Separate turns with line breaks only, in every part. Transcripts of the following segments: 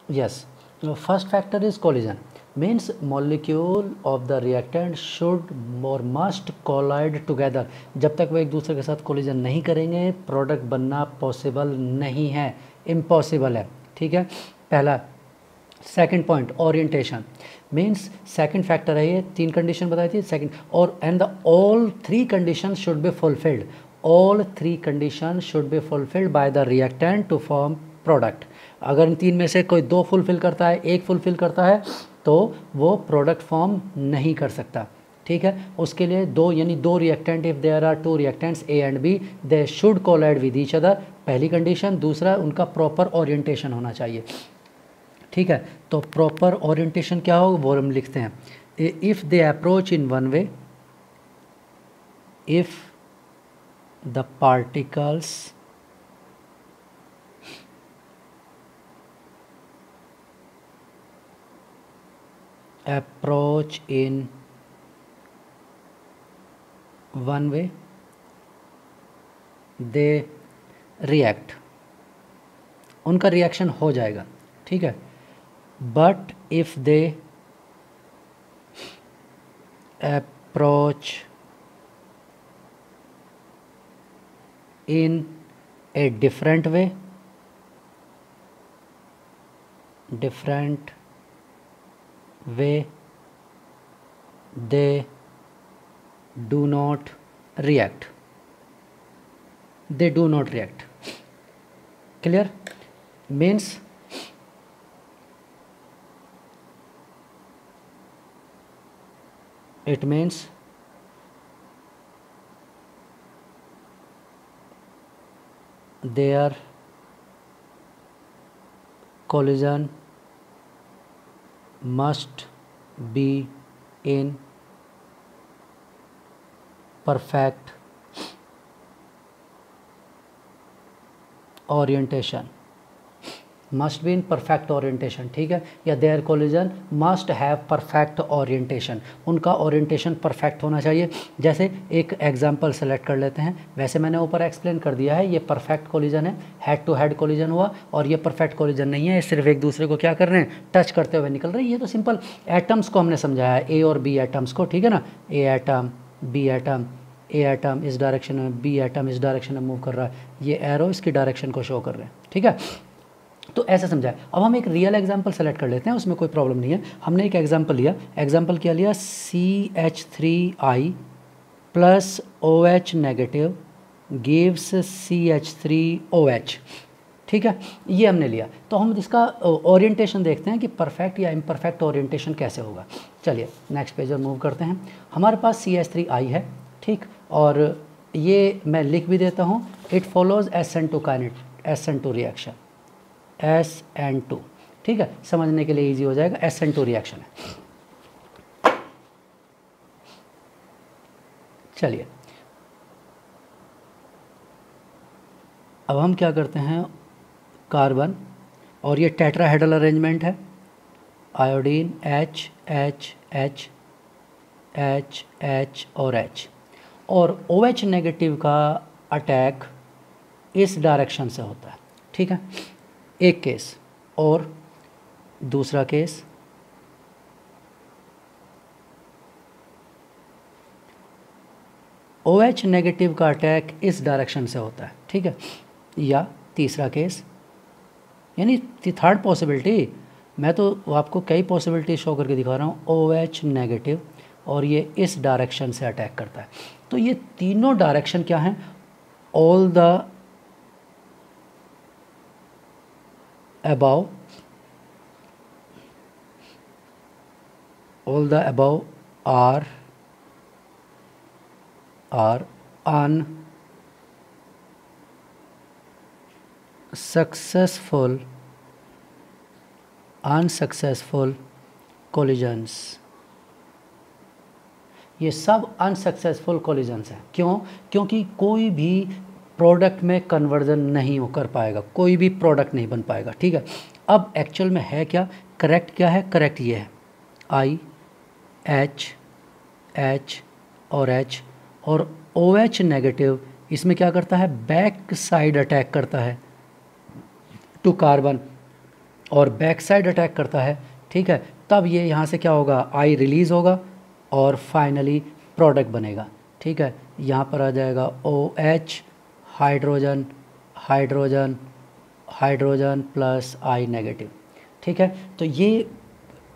Yes. First factor is collision. Means molecule of the reactant should or must collide together. जब तक वो एक दूसरे के साथ कोलिजन नहीं करेंगे प्रोडक्ट बनना पॉसिबल नहीं है, इम्पॉसिबल है। ठीक है, पहला। Second point orientation, means second factor है ये, तीन कंडीशन बताई थी सेकंड, और and the all three condition should be fulfilled, all three condition should be fulfilled by the reactant to form product. अगर इन तीन में से कोई दो फुलफिल करता है, एक फुलफिल करता है, तो वो प्रोडक्ट फॉर्म नहीं कर सकता। ठीक है, उसके लिए दो यानी दो reactant, if there are two reactants A and B they should collide with each other, पहली कंडीशन। दूसरा, उनका प्रॉपर ओरिएंटेशन होना चाहिए। ठीक है, तो प्रॉपर ओरिएंटेशन क्या होगा वो हम लिखते हैं, if they approach in one way, if the particles approach in one way they react, उनका रिएक्शन हो जाएगा। ठीक है, but if they approach in A different way they do not react, they do not react। clear? means it means their collision must be in perfect orientation, must be in perfect orientation. ठीक है, या there collision must have perfect orientation, उनका orientation perfect होना चाहिए। जैसे एक example select कर लेते हैं, वैसे मैंने ऊपर एक्सप्लेन कर दिया है, ये परफेक्ट कोलिजन है, हेड टू हेड कोलिजन हुआ, और ये परफेक्ट कोलिजन नहीं है, ये सिर्फ एक दूसरे को क्या कर रहे हैं, टच करते हुए निकल रहे हैं। ये तो सिंपल एटम्स को हमने समझाया है, ए और बी एटम्स को। ठीक है ना, ए एटम, बी एटम, ए एटम इस डायरेक्शन में, बी एटम इस डायरेक्शन में मूव कर रहा है, ये एरो इसकी डायरेक्शन को शो कर रहे हैं। ठीक है, तो ऐसा समझा है। अब हम एक रियल एग्जांपल सेलेक्ट कर लेते हैं, उसमें कोई प्रॉब्लम नहीं है। हमने एक एग्जांपल लिया, एग्जांपल क्या लिया, CH3I plus OH negative gives CH3OH। ठीक है, ये हमने लिया। तो हम इसका ओरिएंटेशन देखते हैं कि परफेक्ट या इम्परफेक्ट ओरिएंटेशन कैसे होगा। चलिए नेक्स्ट पेज पर मूव करते हैं। हमारे पास CH3I है, ठीक, और ये मैं लिख भी देता हूँ, it follows SN2 reaction, SN2। ठीक है, समझने के लिए इजी हो जाएगा, SN2 रिएक्शन है। चलिए अब हम क्या करते हैं, कार्बन, और ये टेट्राहेड्रल अरेंजमेंट है, iodine H H H H H और H, और OH नेगेटिव का अटैक इस डायरेक्शन से होता है। ठीक है, एक केस, और दूसरा केस OH नेगेटिव का अटैक इस डायरेक्शन से होता है। ठीक है, या तीसरा केस, यानी थर्ड पॉसिबिलिटी, मैं तो आपको कई पॉसिबिलिटी शो करके दिखा रहा हूँ, OH नेगेटिव और ये इस डायरेक्शन से अटैक करता है। तो ये तीनों डायरेक्शन क्या हैं, all the above, all the above are unsuccessful collisions। ये सब अनसक्सेसफुल कोलिजन्स हैं। क्यों? क्योंकि कोई भी प्रोडक्ट में कन्वर्जन नहीं हो कर पाएगा, कोई भी प्रोडक्ट नहीं बन पाएगा। ठीक है, अब एक्चुअल में है क्या, करेक्ट क्या है, करेक्ट ये है, I H H और H, और OH नेगेटिव इसमें क्या करता है, बैक साइड अटैक करता है टू कार्बन, और बैक साइड अटैक करता है, ठीक है, तब ये यहाँ से क्या होगा, आई रिलीज़ होगा और फाइनली प्रोडक्ट बनेगा, ठीक है। यहाँ पर आ जाएगा OH hydrogen hydrogen hydrogen plus I negative, ठीक है। तो ये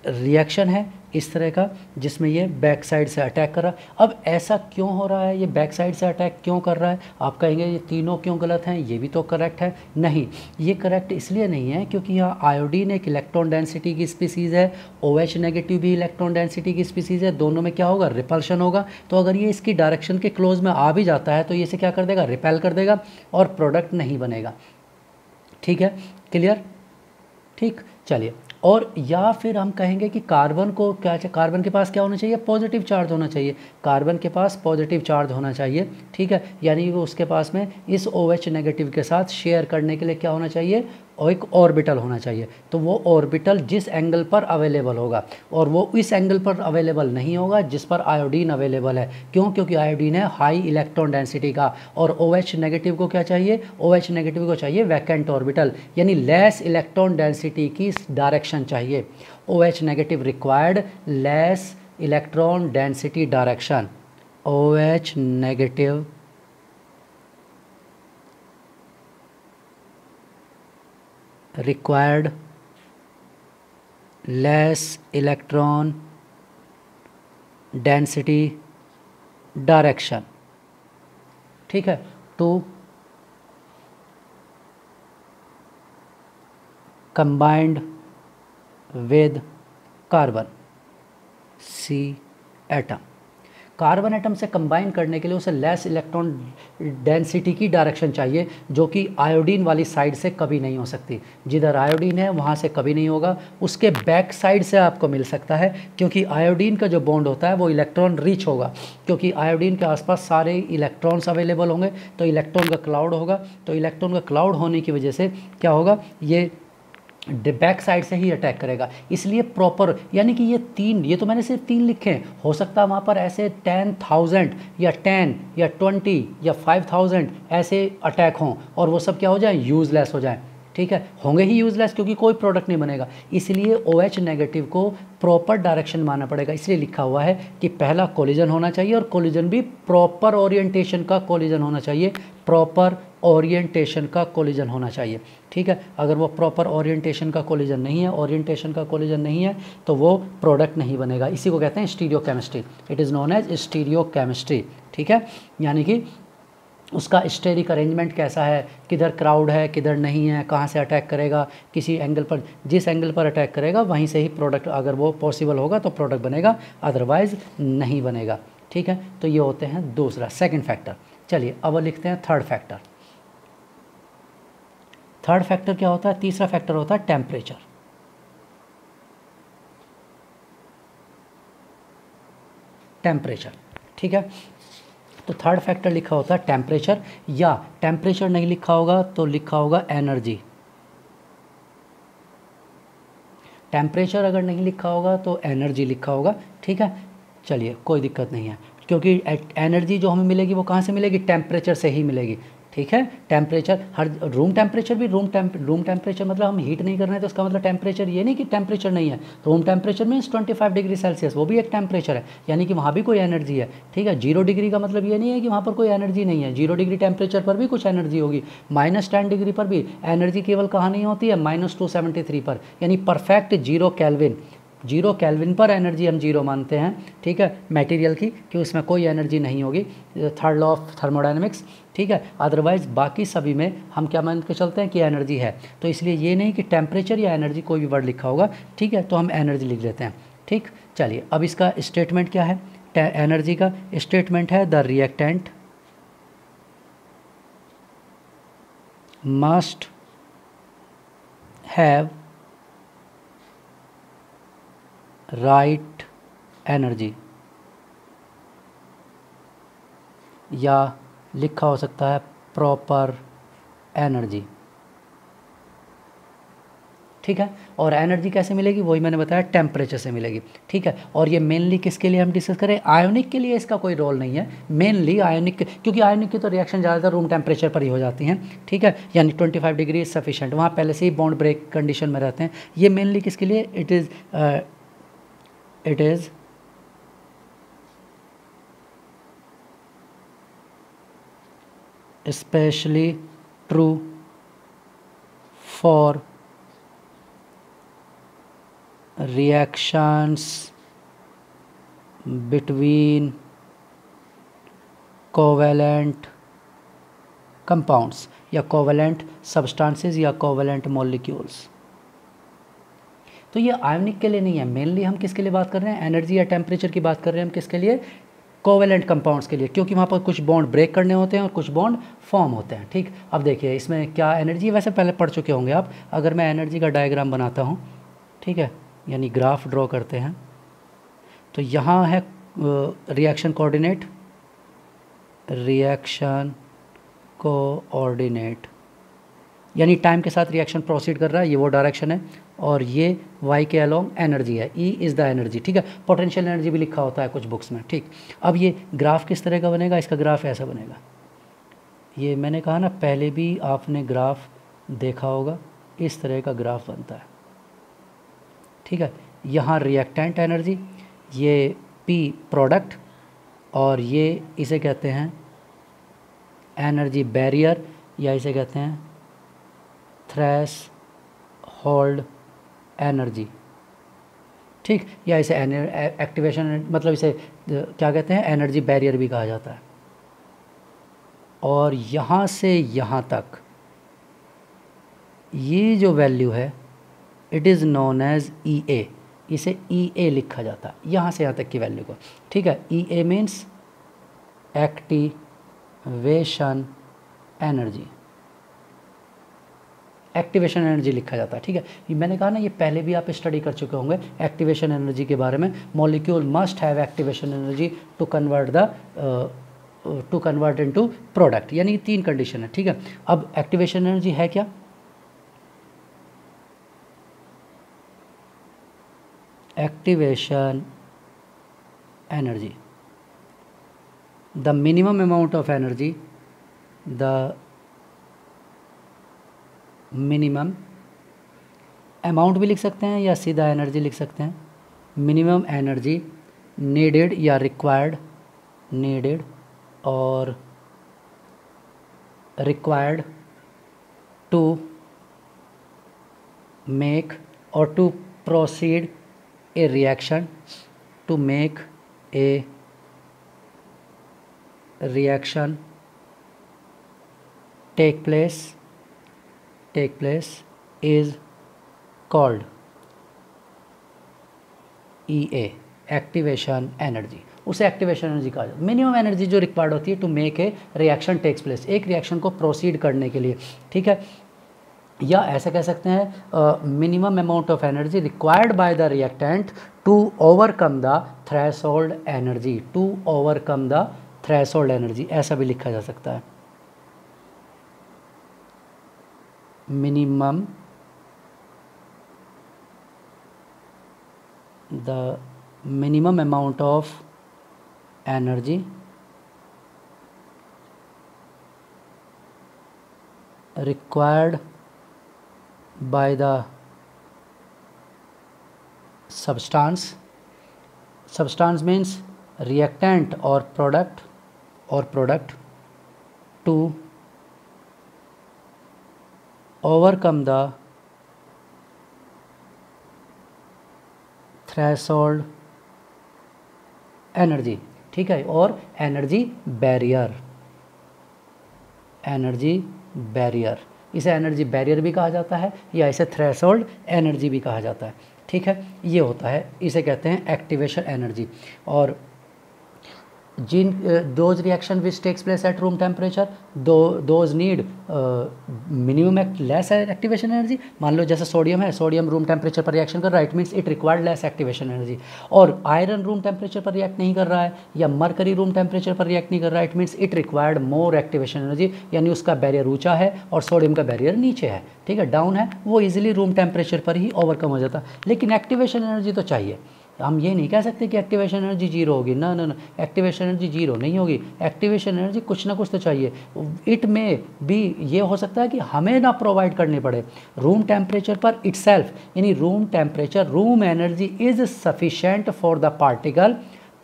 रिएक्शन है इस तरह का जिसमें ये बैक साइड से अटैक कर रहा है। अब ऐसा क्यों हो रहा है, ये बैक साइड से अटैक क्यों कर रहा है? आप कहेंगे ये तीनों क्यों गलत हैं, ये भी तो करेक्ट है। नहीं, ये करेक्ट इसलिए नहीं है क्योंकि यहाँ आयोडीन एक इलेक्ट्रॉन डेंसिटी की स्पीसीज़ है, OH नेगेटिव भी इलेक्ट्रॉन डेंसिटी की स्पीसीज़ है, दोनों में क्या होगा, रिपल्शन होगा। तो अगर ये इसकी डायरेक्शन के क्लोज में आ भी जाता है तो ये इसे क्या कर देगा, रिपेल कर देगा और प्रोडक्ट नहीं बनेगा, ठीक है, क्लियर, ठीक। चलिए, और या फिर हम कहेंगे कि कार्बन को क्या, कार्बन के पास क्या होना चाहिए, पॉजिटिव चार्ज होना चाहिए, कार्बन के पास पॉजिटिव चार्ज होना चाहिए, ठीक है। यानी वो उसके पास में इस OH नेगेटिव के साथ शेयर करने के लिए क्या होना चाहिए, और एक ऑर्बिटल होना चाहिए। तो वो ऑर्बिटल जिस एंगल पर अवेलेबल होगा, और वो इस एंगल पर अवेलेबल नहीं होगा जिस पर आयोडीन अवेलेबल है। क्यों? क्योंकि आयोडीन है हाई इलेक्ट्रॉन डेंसिटी का, और OH नेगेटिव को क्या चाहिए, OH नेगेटिव को चाहिए वैकेंट ऑर्बिटल, यानी लेस इलेक्ट्रॉन डेंसिटी की डायरेक्शन चाहिए। OH negative required less electron density direction, OH negative required less electron density direction, ठीक है, to combined with carbon C atom। Carbon atom से कंबाइन करने के लिए उसे लेस इलेक्ट्रॉन डेंसिटी की डायरेक्शन चाहिए, जो कि आयोडीन वाली साइड से कभी नहीं हो सकती। जिधर आयोडीन है वहाँ से कभी नहीं होगा, उसके बैक साइड से आपको मिल सकता है, क्योंकि आयोडीन का जो बॉन्ड होता है वो इलेक्ट्रॉन रिच होगा, क्योंकि आयोडीन के आसपास सारे इलेक्ट्रॉन्स अवेलेबल होंगे, तो इलेक्ट्रॉन का क्लाउड होगा। तो इलेक्ट्रॉन का क्लाउड होने की वजह से क्या होगा, ये बैक साइड से ही अटैक करेगा। इसलिए प्रॉपर, यानी कि ये तो मैंने सिर्फ 3 लिखे हैं, हो सकता है वहाँ पर ऐसे 10,000 या 10 या 20 या 5,000 ऐसे अटैक हों और वो सब क्या हो जाए, यूज़लेस हो जाए, ठीक है, होंगे ही यूज़लेस, क्योंकि कोई प्रोडक्ट नहीं बनेगा। इसलिए OH नेगेटिव को प्रॉपर डायरेक्शन मानना पड़ेगा। इसलिए लिखा हुआ है कि पहला कोलिजन होना चाहिए, और कोलिजन भी प्रॉपर ओरिएंटेशन का कोलिजन होना चाहिए, प्रॉपर ओरिएंटेशन का कोलिजन होना चाहिए, ठीक है। अगर वो प्रॉपर ओरिएंटेशन का कोलिजन नहीं है, तो वो प्रोडक्ट नहीं बनेगा। इसी को कहते हैं stereochemistry, it is known as stereochemistry, ठीक है। यानी कि उसका स्टेरिक अरेंजमेंट कैसा है, किधर क्राउड है किधर नहीं है, कहाँ से अटैक करेगा, किसी एंगल पर, जिस एंगल पर अटैक करेगा वहीं से ही प्रोडक्ट, अगर वो पॉसिबल होगा तो प्रोडक्ट बनेगा, अदरवाइज़ नहीं बनेगा, ठीक है। तो ये होते हैं दूसरा, सेकंड फैक्टर। चलिए अब लिखते हैं थर्ड फैक्टर। थर्ड फैक्टर क्या होता है, तीसरा फैक्टर होता है टेम्परेचर। टेम्परेचर, ठीक है। तो थर्ड फैक्टर लिखा होता है टेम्परेचर, या टेम्परेचर नहीं लिखा होगा तो लिखा होगा एनर्जी। टेम्परेचर अगर नहीं लिखा होगा तो एनर्जी लिखा होगा, ठीक है। चलिए कोई दिक्कत नहीं है, क्योंकि एनर्जी जो हमें मिलेगी वो कहाँ से मिलेगी, टेम्परेचर से ही मिलेगी, ठीक है। टेम्परेचर हर रूम टेम्परेचर भी रूम टेम्परेचर मतलब हम हीट नहीं कर रहे हैं तो इसका मतलब टेम्परेचर ये नहीं कि टेम्परेचर नहीं है। Room temperature means 25 degree Celsius, वो भी एक टेम्परेचर है, यानी कि वहाँ भी कोई एनर्जी है, ठीक है। 0 डिग्री का मतलब ये नहीं है कि वहाँ पर कोई एनर्जी नहीं है, 0 डिग्री टेम्परेचर पर भी कुछ एनर्जी होगी, -10 डिग्री पर भी एनर्जी केवल कहाँ नहीं होती है, -273 पर, यानी परफेक्ट 0 केल्विन, 0 केल्विन पर एनर्जी हम 0 मानते हैं, ठीक है, मटेरियल की, कि उसमें कोई एनर्जी नहीं होगी, थर्ड लॉ ऑफ थर्मोडायनेमिक्स, ठीक है। अदरवाइज़ बाकी सभी में हम क्या मान के चलते हैं कि एनर्जी है, तो इसलिए ये नहीं कि टेम्परेचर या एनर्जी कोई भी वर्ड लिखा होगा, ठीक है, तो हम एनर्जी लिख लेते हैं, ठीक। चलिए अब इसका स्टेटमेंट क्या है, एनर्जी का स्टेटमेंट है the reactant must have right energy, या लिखा हो सकता है प्रॉपर एनर्जी, ठीक है। और एनर्जी कैसे मिलेगी, वही मैंने बताया, टेम्परेचर से मिलेगी, ठीक है। और ये मेनली किसके लिए हम डिस्कस करें, आयोनिक के लिए इसका कोई रोल नहीं है, मेनली आयोनिक, क्योंकि आयोनिक की तो रिएक्शन ज़्यादातर रूम टेम्परेचर पर ही हो जाती हैं, ठीक है, यानी 25 डिग्री सफिशेंट, वहाँ पहले से ही बॉन्ड ब्रेक कंडीशन में रहते हैं। ये मेनली किसके लिए, it is especially true for reactions between covalent compounds या covalent substances या covalent molecules। तो ये आयोनिक के लिए नहीं है, मेनली हम किसके लिए बात कर रहे हैं, एनर्जी या टेम्परेचर की बात कर रहे हैं हम किसके लिए, कोवेलेंट कंपाउंड्स के लिए, क्योंकि वहाँ पर कुछ बॉन्ड ब्रेक करने होते हैं और कुछ बॉन्ड फॉर्म होते हैं, ठीक। अब देखिए इसमें क्या एनर्जी है, वैसे पहले पढ़ चुके होंगे आप। अगर मैं एनर्जी का डायग्राम बनाता हूँ, ठीक है, यानी ग्राफ ड्रॉ करते हैं, तो यहाँ है रिएक्शन कोऑर्डिनेट, रिएक्शन कोऑर्डिनेट यानी टाइम के साथ रिएक्शन प्रोसीड कर रहा है, ये वो डायरेक्शन है, और ये y के अलोंग एनर्जी है, E इज़ द एनर्जी, ठीक है। पोटेंशियल एनर्जी भी लिखा होता है कुछ बुक्स में, ठीक। अब ये ग्राफ किस तरह का बनेगा, इसका ग्राफ ऐसा बनेगा, ये मैंने कहा ना पहले भी आपने ग्राफ देखा होगा, इस तरह का ग्राफ बनता है, ठीक है। यहाँ रिएक्टेंट एनर्जी, ये P प्रोडक्ट, और ये इसे कहते हैं एनर्जी बैरियर, या इसे कहते हैं थ्रेशोल्ड एनर्जी, ठीक, या इसे एक्टिवेशन, मतलब इसे क्या कहते हैं, एनर्जी बैरियर भी कहा जाता है। और यहाँ से यहाँ तक ये जो वैल्यू है, it is known as EA, इसे EA लिखा जाता है, यहाँ से यहाँ तक की वैल्यू को, ठीक है। EA means activation energy, activation energy लिखा जाता है, ठीक है। ये मैंने कहा ना, ये पहले भी आप स्टडी कर चुके होंगे एक्टिवेशन एनर्जी के बारे में। Molecule must have activation energy to convert into product, यानी 3 कंडीशन है, ठीक है। अब एक्टिवेशन एनर्जी है क्या, activation energy, the minimum amount of energy, the minimum amount भी लिख सकते हैं या सीधा एनर्जी लिख सकते हैं, मिनिमम एनर्जी नीडेड या रिक्वायर्ड, नीडेड और रिक्वायर्ड टू मेक और to proceed a reaction, to make a reaction take place is called EA, activation energy. उसे एक्टिवेशन एनर्जी कहा जाता है। मिनिमम एनर्जी जो रिक्वायर्ड होती है to make a reaction takes place, एक रिएक्शन को प्रोसीड करने के लिए, ठीक है। या ऐसे कह सकते हैं minimum amount of energy required by the reactant to overcome the threshold energy, to overcome the threshold energy, ऐसा भी लिखा जा सकता है। minimum the minimum amount of energy required by the substance means reactant or product to overcome the threshold energy, ठीक है। और energy barrier, इसे एनर्जी बैरियर भी कहा जाता है या इसे थ्रेशोल्ड एनर्जी भी कहा जाता है, ठीक है। ये होता है, इसे कहते हैं एक्टिवेशन एनर्जी। और जिन those reaction which takes place at room temperature those need minimum less activation energy. मान लो जैसे सोडियम है, सोडियम रूम टेम्परेचर पर रिएक्शन कर रहा है, it means it required less activation energy. और आयरन रूम टेम्परेचर पर रिएक्ट नहीं कर रहा है, या मरकरी रूम टेम्परेचर पर रिएक्ट नहीं कर रहा है, it means it required more activation energy, यानी उसका बैरियर ऊंचा है और सोडियम का बैरियर नीचे है, ठीक है, डाउन है, वो इजीली रूम टेम्परेचर पर ही ओवरकम हो जाता। लेकिन एक्टिवेशन एनर्जी तो चाहिए। हम ये नहीं कह सकते कि एक्टिवेशन एनर्जी जीरो होगी, ना ना ना, एक्टिवेशन एनर्जी जीरो नहीं होगी, एक्टिवेशन एनर्जी कुछ ना कुछ तो चाहिए। इट में भी ये हो सकता है कि हमें ना प्रोवाइड करनी पड़े रूम टेम्परेचर पर इटसेल्फ, यानी room temperature room energy is sufficient for the particle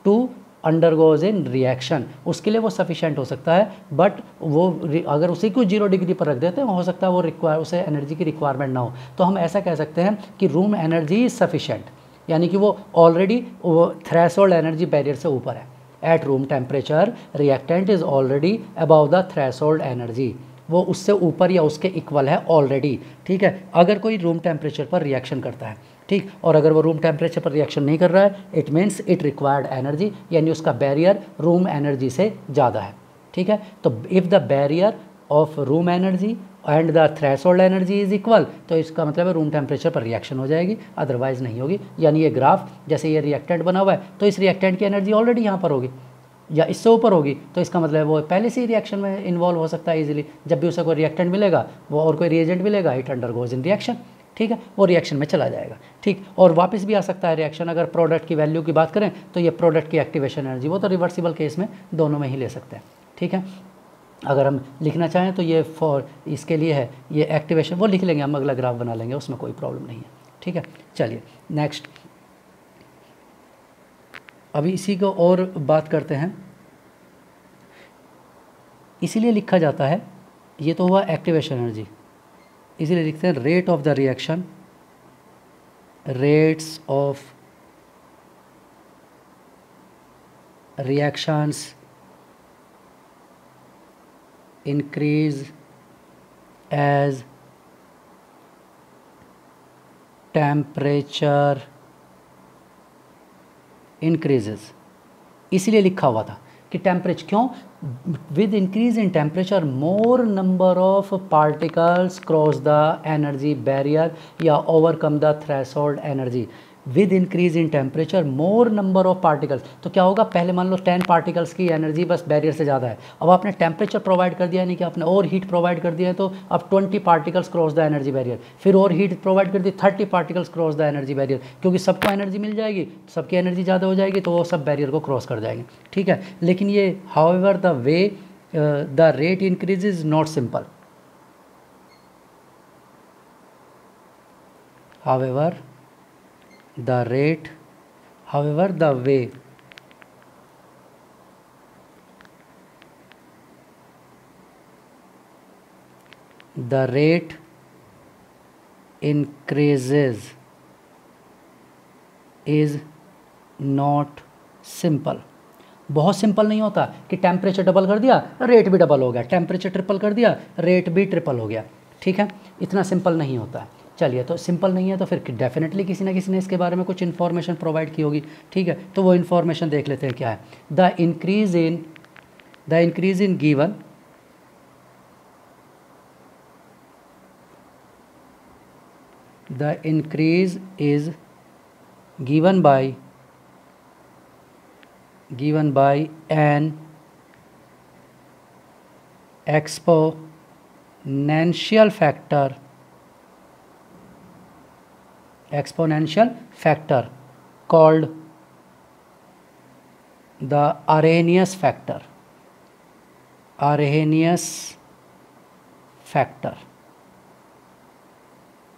to undergoes in reaction, उसके लिए वो सफिशेंट हो सकता है। बट वो अगर उसी को 0 डिग्री पर रख देते हैं, हो सकता है वो उसे एनर्जी की रिक्वायरमेंट ना हो। तो हम ऐसा कह सकते हैं कि रूम एनर्जी इज सफिशेंट, यानी कि वो ऑलरेडी वो थ्रेशोल्ड एनर्जी बैरियर से ऊपर है। Eight room temperature reactant is already about the threshold energy, वो उससे ऊपर या उसके इक्वल है ऑलरेडी, ठीक है, अगर कोई रूम टेम्परेचर पर रिएक्शन करता है, ठीक। और अगर वो रूम टेम्परेचर पर रिएक्शन नहीं कर रहा है, it means it required energy, यानी उसका बैरियर रूम एनर्जी से ज़्यादा है, ठीक है। तो if the barrier of room energy and the threshold energy is equal, तो इसका मतलब है रूम टेम्परेचर पर रिएक्शन हो जाएगी, अदरवाइज नहीं होगी। यानी ये ग्राफ जैसे ये रिएक्टेंट बना हुआ है, तो इस रिएक्टेंट की एनर्जी ऑलरेडी यहाँ पर होगी या इससे ऊपर होगी, तो इसका मतलब है वो पहले से ही रिएक्शन में इन्वॉल्व हो सकता है इजीली। जब भी उसे कोई रिएक्टेंट मिलेगा, वो और कोई रिएजेंट मिलेगा, इट अंडरगोज इन रिएक्शन, ठीक है, वो रिएक्शन में चला जाएगा, ठीक। और वापस भी आ सकता है रिएक्शन। अगर प्रोडक्ट की वैल्यू की बात करें तो ये प्रोडक्ट की एक्टिवेशन एनर्जी, वो तो रिवर्सिबल केस में दोनों में ही ले सकते हैं, ठीक है। अगर हम लिखना चाहें तो ये फॉर इसके लिए है, ये एक्टिवेशन वो लिख लेंगे, हम अगला ग्राफ बना लेंगे, उसमें कोई प्रॉब्लम नहीं है, ठीक है। चलिए नेक्स्ट, अभी इसी को और बात करते हैं। इसीलिए लिखा जाता है, ये तो हुआ एक्टिवेशन एनर्जी, इसीलिए लिखते हैं rate of the reaction, rates of reactions increase as temperature increases। इसलिए लिखा हुआ था कि टेम्परेचर क्यों, with increase in temperature more number of particles cross the energy barrier या overcome the threshold energy. With increase in temperature more number of particles, तो क्या होगा, पहले मान लो 10 पार्टिकल्स की एनर्जी बस बैरियर से ज़्यादा है, अब आपने टेम्परेचर प्रोवाइड कर दिया, यानी कि आपने और हीट प्रोवाइड कर दिया है, तो अब 20 particles cross the energy barrier, फिर और हीट प्रोवाइड कर दी 30 particles cross the energy barrier, क्योंकि सबको एनर्जी मिल जाएगी, सबकी एनर्जी ज़्यादा हो जाएगी, तो वो सब बैरियर को क्रॉस कर जाएंगे, ठीक है। लेकिन ये however the way the rate increase is not simple, however the rate, however the way the rate increases is not simple। बहुत सिंपल नहीं होता कि टेम्परेचर डबल कर दिया रेट भी डबल हो गया, टेम्परेचर ट्रिपल कर दिया रेट भी ट्रिपल हो गया, ठीक है, इतना सिंपल नहीं होता है। चलिए, तो सिंपल नहीं है तो फिर डेफिनेटली किसी ना किसी ने इसके बारे में कुछ इन्फॉर्मेशन प्रोवाइड की होगी, ठीक है। तो वो इन्फॉर्मेशन देख लेते हैं क्या है। The increase in given the increase is given by an exponential factor called the Arrhenius factor,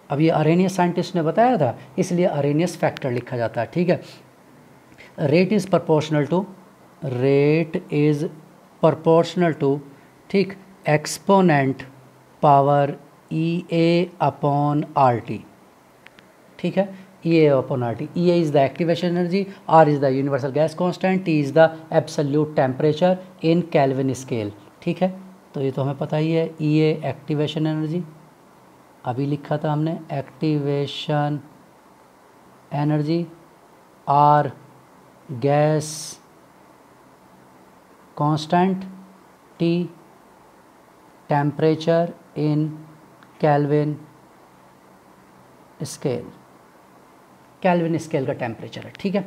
अब ये अरेनियस साइंटिस्ट ने बताया था, इसलिए अरेनियस फैक्टर लिखा जाता है, ठीक है। रेट इज़ प्रपोर्शनल टू, ठीक, exponent power EA upon RT, ठीक है, EA upon RT। EA is the activation energy, R is the universal gas constant, T is the absolute temperature in kelvin scale, ठीक है। तो ये तो हमें पता ही है, EA एक्टिवेशन एनर्जी, अभी लिखा था हमने activation energy, R gas constant T temperature in kelvin scale, kelvin scale का टेम्परेचर है, ठीक है,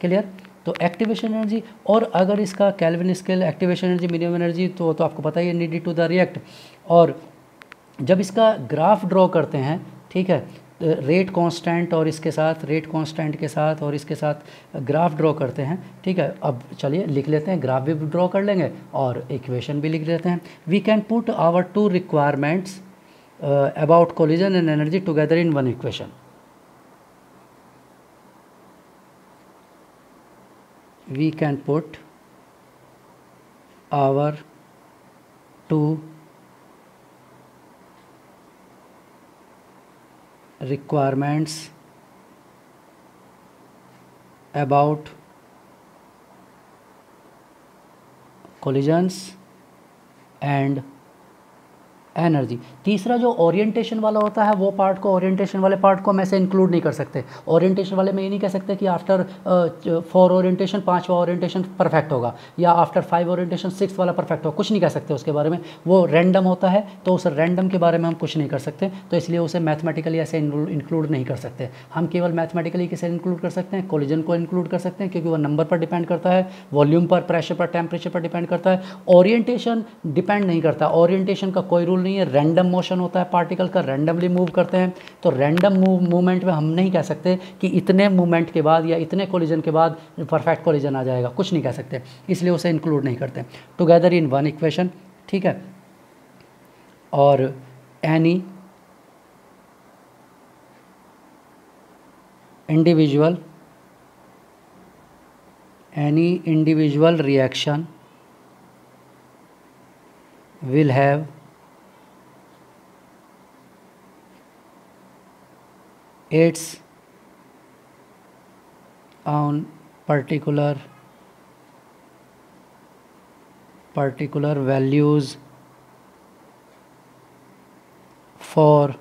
क्लियर। तो एक्टिवेशन एनर्जी, और अगर इसका kelvin scale activation energy minimum energy तो आपको पता ही है, नीडेड टू द रिएक्ट। और जब इसका ग्राफ ड्रॉ करते हैं, ठीक है, रेट कांस्टेंट और इसके साथ रेट कांस्टेंट के साथ और इसके साथ ग्राफ ड्रॉ करते हैं, ठीक है। अब चलिए लिख लेते हैं, ग्राफ भी ड्रॉ कर लेंगे और इक्वेशन भी लिख लेते हैं। We can put our two requirements about collision and energy together in one equation. We can put our two requirements about collisions and energy. तीसरा जो ओरिएंटेशन वाला होता है वो पार्ट को, ओरिएंटेशन वाले पार्ट को हम ऐसे इंक्लूड नहीं कर सकते। ओरिएंटेशन वाले में ये नहीं कह सकते कि आफ्टर 4 ओरिएंटेशन 5वां ओरिएंटेशन परफेक्ट होगा, या आफ्टर 5 ओरिएंटेशन 6 वाला परफेक्ट होगा, कुछ नहीं कह सकते उसके बारे में। वो रैंडम होता है, तो उस रैंडम के बारे में हम कुछ नहीं कर सकते, तो इसलिए उसे मैथमेटिकली ऐसे इंक्लूड नहीं कर सकते। हम केवल मैथमेटिकली कैसे इंक्लूड कर सकते हैं, कोलिजन को इंक्लूड कर सकते हैं, क्योंकि वो नंबर पर डिपेंड करता है, वॉल्यूम पर, प्रेशर पर, टेम्परेचर पर डिपेंड करता है। ओरिएंटेशन डिपेंड नहीं करता, ओरिएंटेशन का कोई रूल नहीं है, रैंडम मोशन होता है पार्टिकल का, रैंडमली मूव करते हैं। तो रैंडम मूवमेंट में हम नहीं कह सकते कि इतने मूवमेंट के बाद या इतने कोलिजन के बाद परफेक्ट कोलिजन आ जाएगा, कुछ नहीं कह सकते, इसलिए उसे इंक्लूड नहीं करते। टुगेदर इन वन इक्वेशन, ठीक है। और any individual reaction will have its own particular values for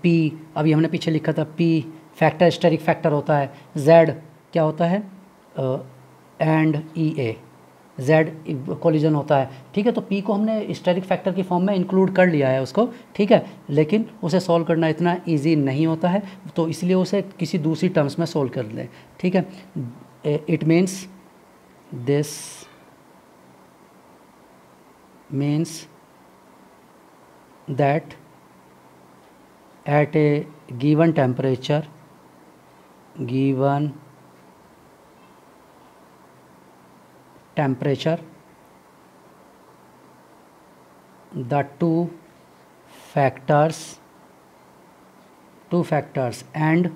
P। अभी हमने पीछे लिखा था P फैक्टर, स्टेरिक फैक्टर होता है, Z क्या होता है, एंड EA, Z कोलिजन होता है, ठीक है। तो P को हमने स्टेरिक फैक्टर की फॉर्म में इंक्लूड कर लिया है उसको, ठीक है, लेकिन उसे सॉल्व करना इतना इजी नहीं होता है, तो इसलिए उसे किसी दूसरी टर्म्स में सॉल्व कर लें, ठीक है। It means this means that at A given temperature, the two factors and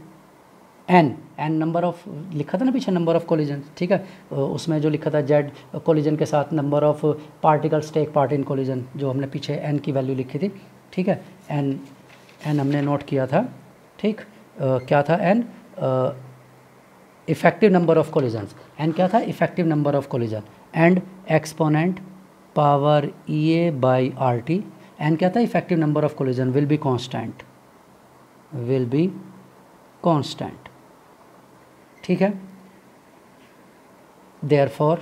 n number of लिखा था ना पीछे, नंबर ऑफ कोलिजन, ठीक है, उसमें जो लिखा था Z कोलिजन के साथ number of particles take part in collision, जो हमने पीछे n की वैल्यू लिखी थी, ठीक है, n हमने नोट किया था, ठीक। क्या था n, effective number of collisions, n क्या था, effective number of collision, and exponent power EA by RT, n क्या था, effective number of collision, will be constant, ठीक है। Therefore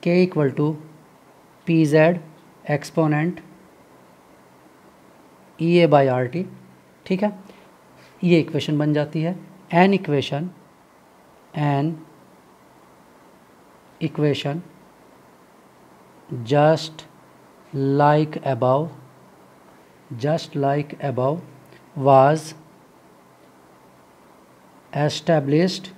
K equal to PZ exponent EA by RT, ठीक है, ये equation बन जाती है। n equation just like above was established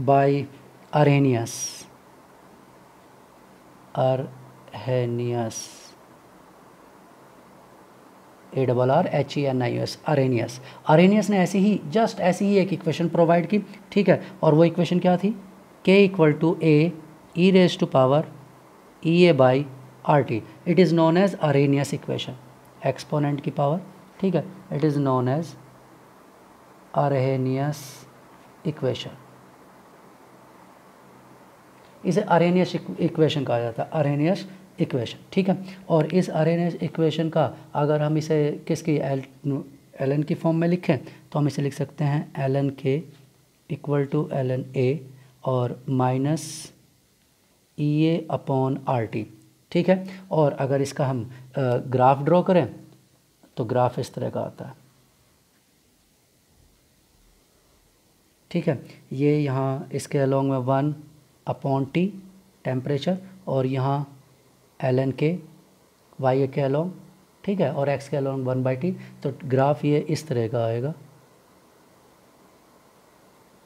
by Arrhenius, ARRHENIUS, Arrhenius ने ऐसी ही एक इक्वेशन प्रोवाइड की, ठीक है। और वो इक्वेशन क्या थी, K equal to A e raise to power EA by RT, it is known as Arrhenius equation, exponent की पावर, ठीक है, it is known as Arrhenius equation, इसे अरेनियस इक्वेशन कहा जाता है, अरेनियस इक्वेशन, ठीक है। और इस अरेनियस इक्वेशन का अगर हम इसे किसकी ln की फॉर्म में लिखें तो हम इसे लिख सकते हैं ln k equal to ln a और माइनस EA अपॉन RT, ठीक है। और अगर इसका हम ग्राफ ड्रॉ करें तो ग्राफ इस तरह का आता है, ठीक है। ये यहाँ इसके अलोंग में 1 अपॉन T टेम्परेचर और यहाँ ln k y के अलोंग, ठीक है, और x के अलोंग 1/t। तो ग्राफ ये इस तरह का आएगा,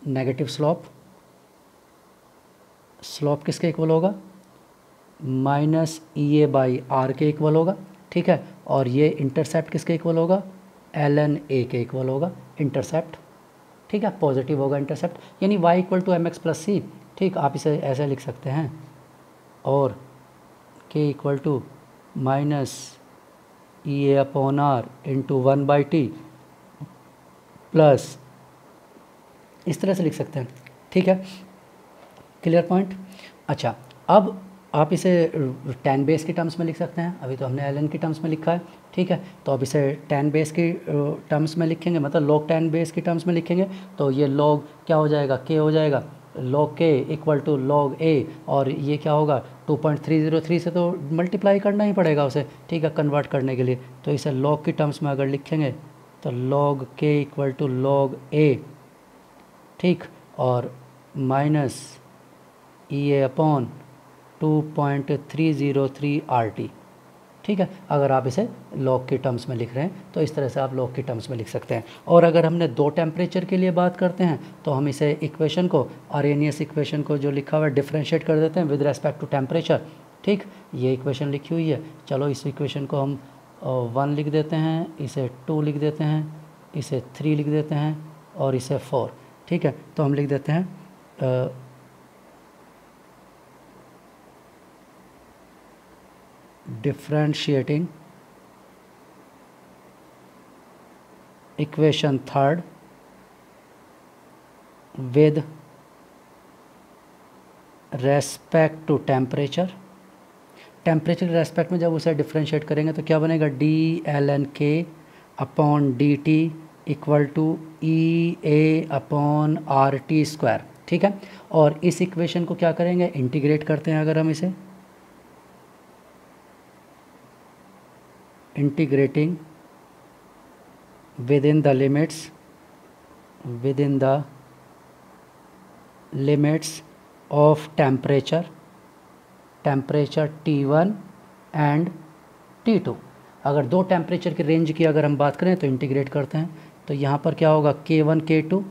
नेगेटिव स्लोप। स्लोप किसके इक्वल होगा, माइनस EA बाई R के इक्वल होगा, ठीक है। और ये इंटरसेप्ट किसके इक्वल होगा, ln A के इक्वल होगा इंटरसेप्ट, ठीक है, पॉजिटिव होगा इंटरसेप्ट, यानी y equal to mx plus c, ठीक। आप इसे ऐसे लिख सकते हैं, और k equal to minus EA upon R into 1/t plus, इस तरह से लिख सकते हैं, ठीक है। Clear point. अच्छा, अब आप इसे tan बेस की टर्म्स में लिख सकते हैं, अभी तो हमने ln की टर्म्स में लिखा है, ठीक है। तो अब इसे tan बेस की टर्म्स में लिखेंगे, मतलब log tan बेस की टर्म्स में लिखेंगे तो ये log क्या हो जाएगा, k हो जाएगा, log k equal to log a, और ये क्या होगा 2.303 से तो मल्टीप्लाई करना ही पड़ेगा उसे, ठीक है, कन्वर्ट करने के लिए। तो इसे log की टर्म्स में अगर लिखेंगे तो log k equal to log a, ठीक, और माइनस EA अपॉन 2.303 RT, ठीक है। अगर आप इसे लॉग के टर्म्स में लिख रहे हैं तो इस तरह से आप लॉग के टर्म्स में लिख सकते हैं। और अगर हमने दो टेम्परेचर के लिए बात करते हैं तो हम इसे इक्वेशन को, आर्हेनियस इक्वेशन को जो लिखा हुआ है डिफ्रेंशिएट कर देते हैं विद रेस्पेक्ट टू टेम्परेचर, ठीक। ये इक्वेशन लिखी हुई है, चलो इस इक्वेशन को हम 1 लिख देते हैं, इसे 2 लिख देते हैं, इसे 3 लिख देते हैं और इसे 4, ठीक है। तो हम लिख देते हैं differentiating equation 3 with respect to temperature. Temperature के रेस्पेक्ट में जब उसे डिफ्रेंशिएट करेंगे तो क्या बनेगा, dln k upon dt equal to EA upon RT square, ठीक है। और इस इक्वेशन को क्या करेंगे, इंटीग्रेट करते हैं। अगर हम इसे integrating within the limits of temperature T1 and T2। अगर दो टेम्परेचर की रेंज की अगर हम बात करें तो इंटीग्रेट करते हैं तो यहाँ पर क्या होगा, K1 K2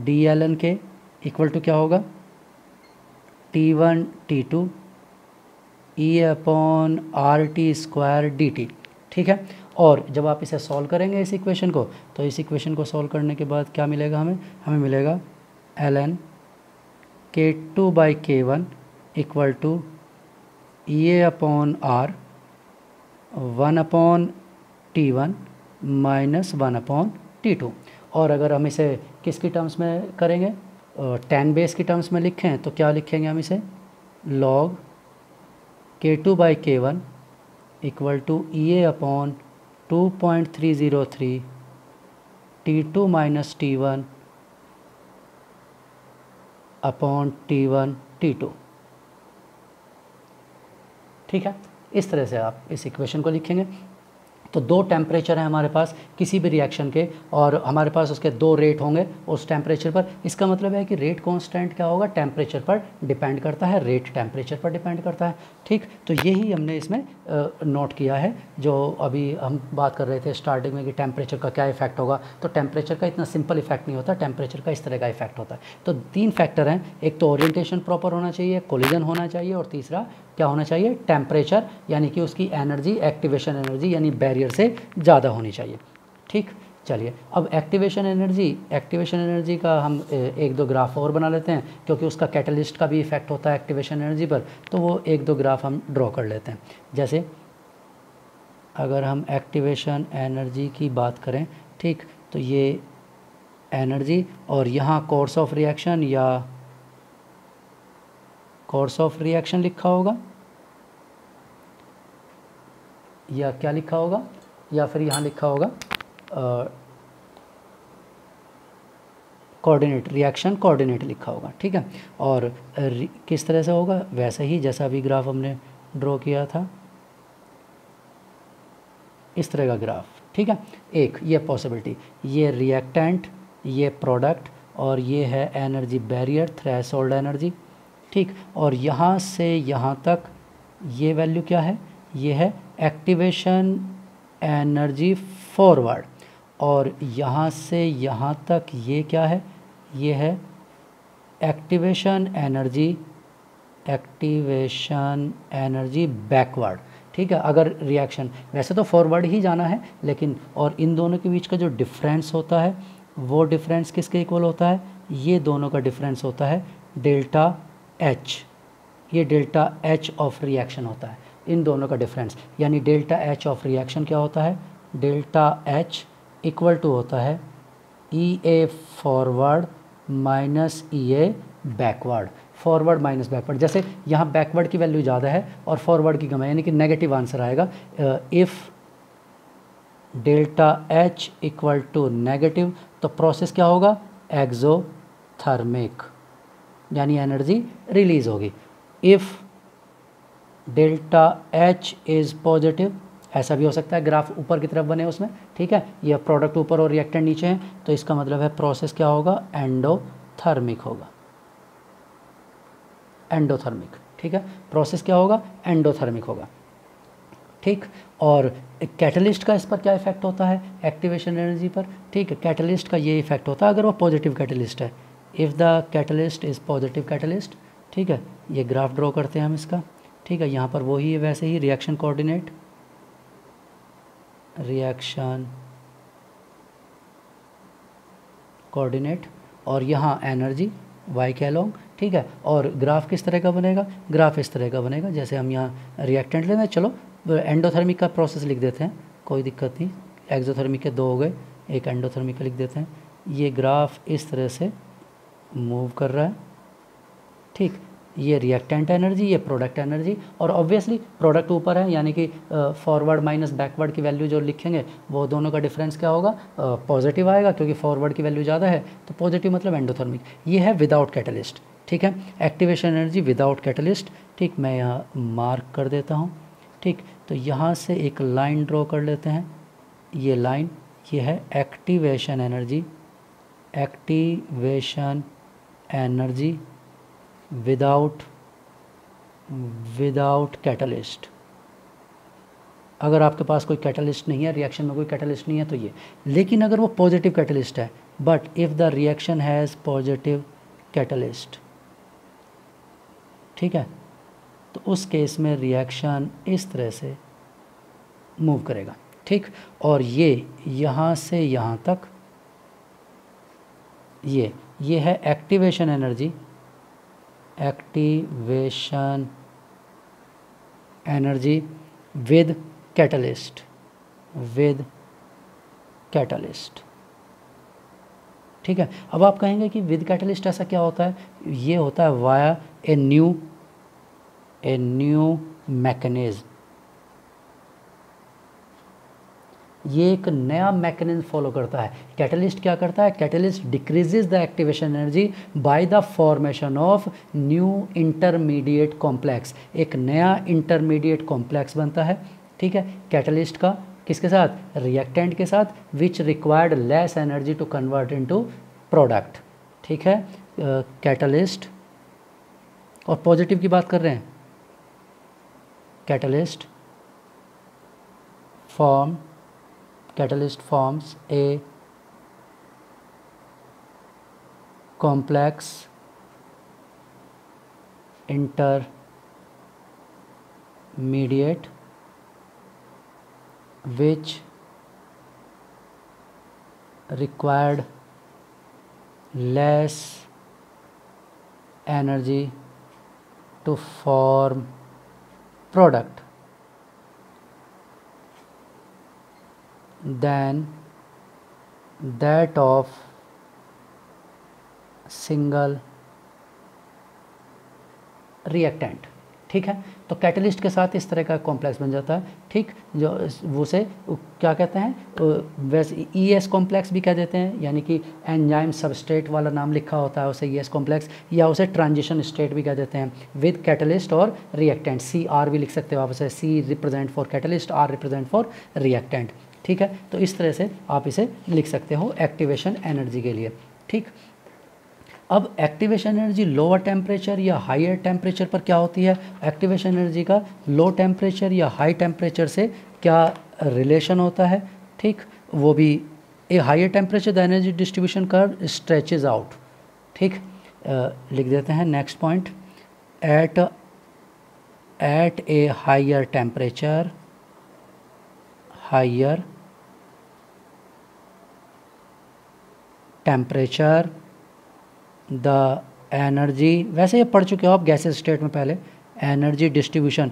dln k equal to क्या होगा, T1 T2 E upon RT square dt, ठीक है। और जब आप इसे सॉल्व करेंगे इस इक्वेशन को, तो इस इक्वेशन को सॉल्व करने के बाद क्या मिलेगा हमें मिलेगा ln K2 by K1 equal to EA upon R 1 upon T1 minus 1 upon T2। और अगर हम इसे किसकी टर्म्स में करेंगे, tan बेस की टर्म्स में लिखें तो क्या लिखेंगे हम इसे, log K2 by K1 equal to EA upon 2.303 T2 minus T1 upon T1 T2, ठीक है। इस तरह से आप इस इक्वेशन को लिखेंगे। तो दो टेम्परेचर हैं हमारे पास किसी भी रिएक्शन के, और हमारे पास उसके दो रेट होंगे उस टेम्परेचर पर। इसका मतलब है कि रेट कांस्टेंट क्या होगा, टेम्परेचर पर डिपेंड करता है, रेट टेम्परेचर पर डिपेंड करता है, ठीक। तो यही हमने इसमें नोट किया है, जो अभी हम बात कर रहे थे स्टार्टिंग में कि टेम्परेचर का क्या इफेक्ट होगा। तो टेम्परेचर का इतना सिंपल इफेक्ट नहीं होता, टेम्परेचर का इस तरह का इफेक्ट होता है। तो 3 फैक्टर हैं, एक तो ओरिएंटेशन प्रॉपर होना चाहिए, कोलिजन होना चाहिए, और तीसरा क्या होना चाहिए, टेम्परेचर, यानी कि उसकी एनर्जी, एक्टिवेशन एनर्जी यानी बैरियर से ज़्यादा होनी चाहिए, ठीक। चलिए अब एक्टिवेशन एनर्जी का हम 1-2 ग्राफ और बना लेते हैं, क्योंकि उसका कैटलिस्ट का भी इफेक्ट होता है एक्टिवेशन एनर्जी पर। तो वो 1-2 ग्राफ हम ड्रॉ कर लेते हैं। जैसे अगर हम एक्टिवेशन एनर्जी की बात करें, ठीक, तो ये एनर्जी, और यहाँ कोर्स ऑफ रिएक्शन या कोर्स ऑफ रिएक्शन लिखा होगा, या क्या लिखा होगा, या फिर यहाँ लिखा होगा कोऑर्डिनेट, रिएक्शन कोऑर्डिनेट लिखा होगा, ठीक है। और किस तरह से होगा, वैसे ही जैसा अभी ग्राफ हमने ड्रॉ किया था, इस तरह का ग्राफ, ठीक है। एक ये पॉसिबिलिटी, ये रिएक्टेंट, ये प्रोडक्ट, और ये है एनर्जी बैरियर, थ्रेशोल्ड एनर्जी, ठीक। और यहाँ से यहाँ तक ये वैल्यू क्या है, ये है एक्टिवेशन एनर्जी फॉरवर्ड, और यहाँ से यहाँ तक ये क्या है, ये है एक्टिवेशन एनर्जी बैकवर्ड, ठीक है। अगर रिएक्शन, वैसे तो फॉरवर्ड ही जाना है, लेकिन और इन दोनों के बीच का जो डिफरेंस होता है वो डिफरेंस किसके इक्वल होता है, ये दोनों का डिफरेंस होता है डेल्टा एच, ये डेल्टा एच ऑफ रिएक्शन होता है, इन दोनों का डिफरेंस। यानी डेल्टा एच ऑफ रिएक्शन क्या होता है, डेल्टा एच इक्वल टू होता है ई ए फॉरवर्ड माइनस ई ए बैकवर्ड, फॉरवर्ड माइनस बैकवर्ड। जैसे यहाँ बैकवर्ड की वैल्यू ज़्यादा है और फॉरवर्ड की कम है, यानी कि नेगेटिव आंसर आएगा। If delta H equal to negative, तो प्रोसेस क्या होगा, एक्सोथर्मिक, यानी एनर्जी रिलीज होगी। If delta H is positive, ऐसा भी हो सकता है ग्राफ ऊपर की तरफ बने उसमें, ठीक है, यह प्रोडक्ट ऊपर और रिएक्टेंट नीचे हैं, तो इसका मतलब है प्रोसेस क्या होगा, एंडोथर्मिक होगा, एंडोथर्मिक, ठीक है। प्रोसेस क्या होगा, एंडोथर्मिक होगा, ठीक। और कैटलिस्ट का इस पर क्या इफेक्ट होता है, एक्टिवेशन एनर्जी पर, ठीक है। कैटलिस्ट का ये इफेक्ट होता है अगर वो पॉजिटिव कैटलिस्ट है, if the catalyst is positive catalyst, ठीक है। ये ग्राफ ड्रॉ करते हैं हम इसका, ठीक है। यहाँ पर वही है वैसे ही, रिएक्शन कोऑर्डिनेट, रिएक्शन कोऑर्डिनेट, और यहाँ एनर्जी वाई के अलोंग, ठीक है। और ग्राफ किस तरह का बनेगा, ग्राफ इस तरह का बनेगा, जैसे हम यहाँ रिएक्टेंट लेते हैं, चलो एंडोथर्मिक का प्रोसेस लिख देते हैं, कोई दिक्कत नहीं, एक्सोथर्मिक के दो हो गए, एक एंडोथर्मिक का लिख देते हैं। ये ग्राफ इस तरह से मूव कर रहा है, ठीक। ये रिएक्टेंट एनर्जी, ये प्रोडक्ट एनर्जी, और ऑब्वियसली प्रोडक्ट ऊपर है, यानी कि फॉरवर्ड माइनस बैकवर्ड की वैल्यू जो लिखेंगे वो दोनों का डिफरेंस क्या होगा, पॉजिटिव आएगा, क्योंकि फॉरवर्ड की वैल्यू ज़्यादा है, तो पॉजिटिव मतलब एंडोथर्मिक। ये है विदाउट कैटलिस्ट, ठीक है, एक्टिवेशन एनर्जी विदाउट कैटलिस्ट, ठीक। मैं यहाँ मार्क कर देता हूँ, ठीक। तो यहाँ से एक लाइन ड्रॉ कर लेते हैं, ये लाइन, ये है activation energy, activation energy without catalyst. अगर आपके पास कोई कैटलिस्ट नहीं है, रिएक्शन में कोई कैटलिस्ट नहीं है, तो ये, लेकिन अगर वो पॉजिटिव कैटलिस्ट है, but if the reaction has positive catalyst, ठीक है, तो उस केस में रिएक्शन इस तरह से मूव करेगा, ठीक। और ये यहाँ से यहाँ तक, ये है activation energy, activation energy with catalyst, ठीक है। अब आप कहेंगे कि विद कैटलिस्ट ऐसा क्या होता है, ये होता है वाया ए न्यू मैकेनिज्म, ये एक नया मैकेनिज्म फॉलो करता है। कैटलिस्ट क्या करता है, catalyst decreases the activation energy by the formation of new intermediate complex, एक नया इंटरमीडिएट कॉम्प्लेक्स बनता है, ठीक है, कैटलिस्ट का, किसके साथ, रिएक्टेंट के साथ, which required less energy to convert into product, ठीक है। कैटलिस्ट, और पॉजिटिव की बात कर रहे हैं, catalyst forms a complex intermediate which required less energy to form product than that of single reactant, ठीक है। तो कैटलिस्ट के साथ इस तरह का कॉम्प्लेक्स बन जाता है, ठीक, जो उसे क्या कहते हैं, वैसे ES कॉम्प्लेक्स भी कह देते हैं, यानी कि एंजाइम सबस्ट्रेट वाला नाम लिखा होता है उसे ES कॉम्प्लेक्स, या उसे ट्रांजिशन स्टेट भी कह देते हैं विद कैटलिस्ट और रिएक्टेंट। CR भी लिख सकते हो आप उसे, C represent for catalyst, R represent for reactant, ठीक है। तो इस तरह से आप इसे लिख सकते हो एक्टिवेशन एनर्जी के लिए, ठीक। अब एक्टिवेशन एनर्जी लोअर टेम्परेचर या हायर टेम्परेचर पर क्या होती है, एक्टिवेशन एनर्जी का लो टेम्परेचर या हाई टेम्परेचर से क्या रिलेशन होता है, ठीक, वो भी a higher temperature the energy distribution curve stretches out, ठीक। लिख देते हैं next point, at a higher temperature the energy, वैसे ये पढ़ चुके हो आप गैसेस स्टेट में पहले, एनर्जी डिस्ट्रीब्यूशन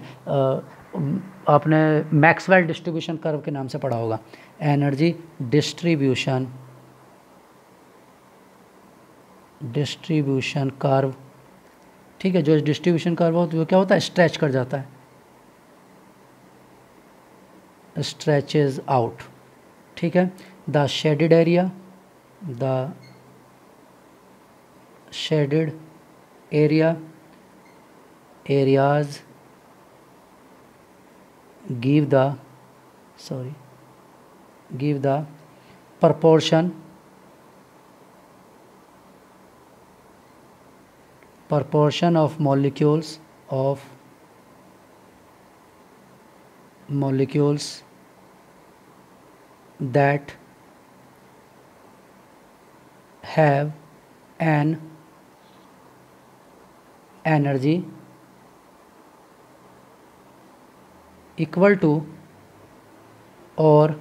आपने मैक्सवेल डिस्ट्रीब्यूशन कर्व के नाम से पढ़ा होगा, एनर्जी डिस्ट्रीब्यूशन कर्व, ठीक है। जो डिस्ट्रीब्यूशन कर्व हो तो वो क्या होता है, स्ट्रेच कर जाता है, स्ट्रेचेज आउट, ठीक है। The shaded areas give the proportion of molecules that have an energy equal to or